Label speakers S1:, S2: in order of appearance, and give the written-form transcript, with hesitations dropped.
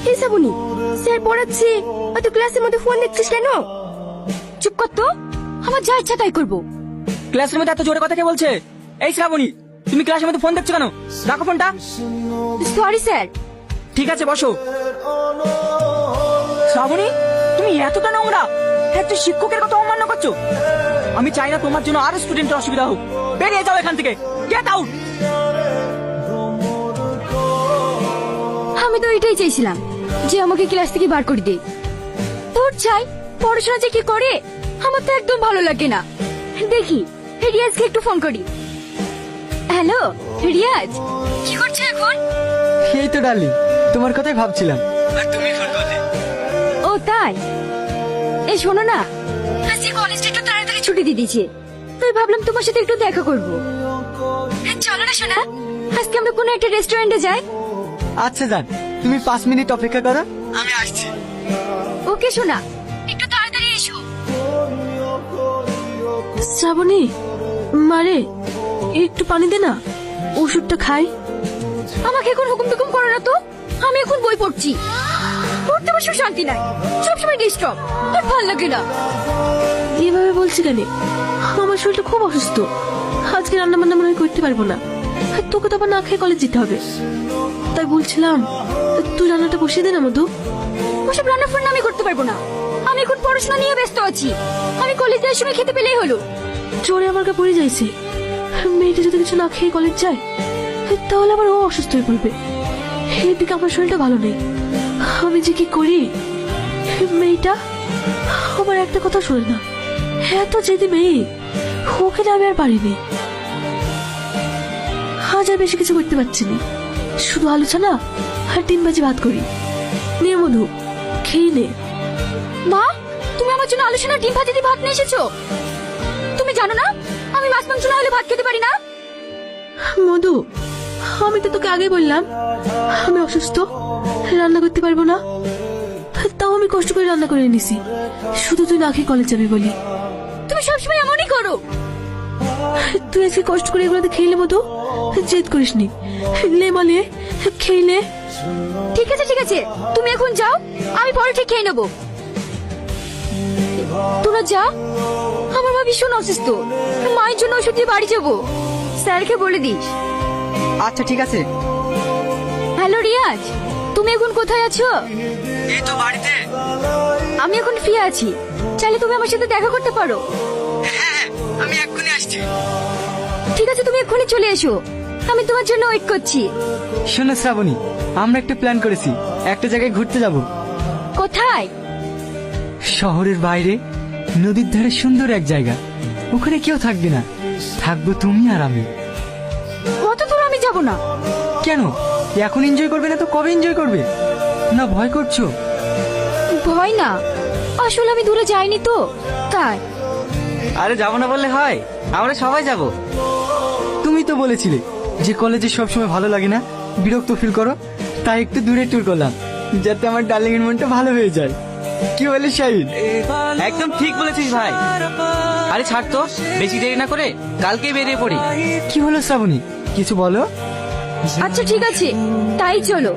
S1: হে Shrabani, sir পড়াচ্ছে আর তুই ক্লাসের মধ্যে ফোন দেখছিস কেন? চুপ কর তো, আমার যা ইচ্ছা তাই করবো।
S2: ক্লাসের মধ্যে এত জোরে কথা কে বলছে? এই শ্রাবণী, তুমি ক্লাসের মধ্যে ফোন দেখছো কেন? রাখো ফোনটা।
S1: Sorry sir.
S2: ঠিক আছে, বসো। শ্রাবণী, তুমি এতটা নোংরা, একটা শিক্ষকের কথা অমান্য করছো। আমি চাই না তোমার জন্য আরো স্টুডেন্টের অসুবিধা হোক। বেরিয়ে যাও এখান থেকে, গেট আউট।
S1: আমি তো এটাই চাইছিলাম যে আমাকে ক্লাস থেকে বার করে দে। তোর চাই পড়াশোনা যে কি করে আমার তো একদম ভালো লাগে না। দেখি রিয়াজকে একটু ফোন করি। হ্যালো রিয়াজ, কি করছো এখন?
S3: এই তো ডার্লিং, তোমার কথাই ভাবছিলাম।
S2: আর তুমি ফোন করলে?
S1: ও তাই। এই শোনো না, আজকে কলেজটা একটু তাড়াতাড়ি ছুটি দিয়ে দিয়েছে, তাই ভাবলাম তোমার সাথে একটু দেখা করবো। চলো না শোনা, আজকে আমরা কোনো একটা রেস্টুরেন্টে যাই।
S3: আচ্ছা যান, তুমি 5 মিনিট অপেক্ষা করো, আমি আসছি।
S1: ওকে শোনা, একটু তাড়াতাড়ি এসো।
S4: শ্রাবণী, মারে একটু পানি দে না, ওষুধটা খাই।
S1: আমাকে এখন হুকুম টুকুম করো না তো, আমি এখন বই পড়ছি। পড়তে বসে শান্তি নাই, সবসময় ডিস্টার্ব, তোর ভালো লাগে না।
S4: এভাবে বলছি কেন? আমার শরীরটা খুব অসুস্থ, আজকে রান্না বান্না মনে হয় করতে পারবো না। আর তোকে তো আবার না খেয়ে কলেজ যেতে হবে, তাই বলছিলাম তুই রান্নাটা বসিয়ে দে না মধু।
S1: ওসব রান্না ফান্না আমি করতে পারবো না, আমি এখন পড়াশোনা নিয়ে ব্যস্ত আছি। আমি কলেজ যাওয়ার সময় খেতে পেলেই হলো।
S4: চোরে আমার কা পড়ে যাইছে, মেয়েটা যদি কিছু না খেয়ে কলেজ যায় তাহলে আবার ও অসুস্থ হয়ে পড়বে। এদিকে আমার শরীরটা ভালো নেই, আমি যে কি করি। মেয়েটা আমার একটা কথা শোনে না, এত জেদি মেয়ে, ওকে না আমি আর পারিনি। আজ আর বেশি কিছু করতে পারছি না, শুধু আলোচনা আর 3 বাজে ভাত করি। নে মধু, খেয়ে নে।
S1: মা, তুমি আমার জন্য আলোচনা ডিম ভাজি দিয়ে ভাত নিয়ে এসেছো। তুমি জানো না আমি মাছ মাংস না হলে ভাত খেতে পারি না।
S4: মধু, আমি তো তোকে আগে বললাম আমি অসুস্থ, রান্না করতে পারবো না, তাও আমি কষ্ট করে রান্না করে নিছি, শুধু তুই না খেয়ে কলেজ যাবি বলি।
S1: তুমি সবসময় এমনই করো।
S4: তুই আজকে কষ্ট করে এগুলোতে খেলে মধু, জেদ করিস নি, লে মালে খেলে।
S1: ঠিক আছে ঠিক আছে, তুমি এখন যাও, আমি পরে ঠিক খেয়ে নেবো। তোরা যা, আমার মা ভীষণ অসুস্থ, মায়ের জন্য ওষুধ দিয়ে বাড়ি যাবো। স্যারকে বলে দিস।
S3: আচ্ছা ঠিক আছে।
S1: হ্যালো রিয়াজ, তুমি এখন কোথায় আছো?
S2: এই তো বাড়িতে।
S1: আমি এখন ফ্রি আছি, চাইলে তুমি আমার সাথে দেখা করতে পারো।
S2: হ্যাঁ, আমি এক্ষুনি আসছি।
S1: ঠিক আছে, তুমি এক্ষুনি চলে এসো, আমি তোমার জন্য ওয়েট করছি।
S3: শোনো শ্রাবণী, আমরা একটা প্ল্যান করেছি, একটা জায়গায় ঘুরতে যাব।
S1: কোথায়?
S3: শহরের বাইরে, নদীর ধারে সুন্দর এক জায়গা, ওখানে কেউ থাকবে না, থাকবো তুমি আর আমি।
S1: কত দূর আমি যাব না।
S3: কেন, এখন এনজয় করবে না তো কবে এনজয় করবে? না ভয় করছো?
S1: ভয় না, আসলে আমি দূরে যাইনি তো তাই।
S2: আরে যাবো না বললে হয়, আমরা সবাই যাব।
S3: তুমি তো বলেছিলে যে কলেজে সবসময় ভালো লাগে না, বিরক্ত ফিল করো, তাই একটু দূরে ট্যুর করলাম, যাতে আমার ডার্লিং এর মনটা ভালো হয়ে যায়। কি বলে শাহিন?
S2: একদম ঠিক বলেছিস ভাই। আরে ছাড় তো, বেশি দেরি না করে কালকেই বেরিয়ে পড়ি।
S3: কি হলো শ্রাবণী, কিছু বলো।
S1: আচ্ছা ঠিক আছে, তাই চলো।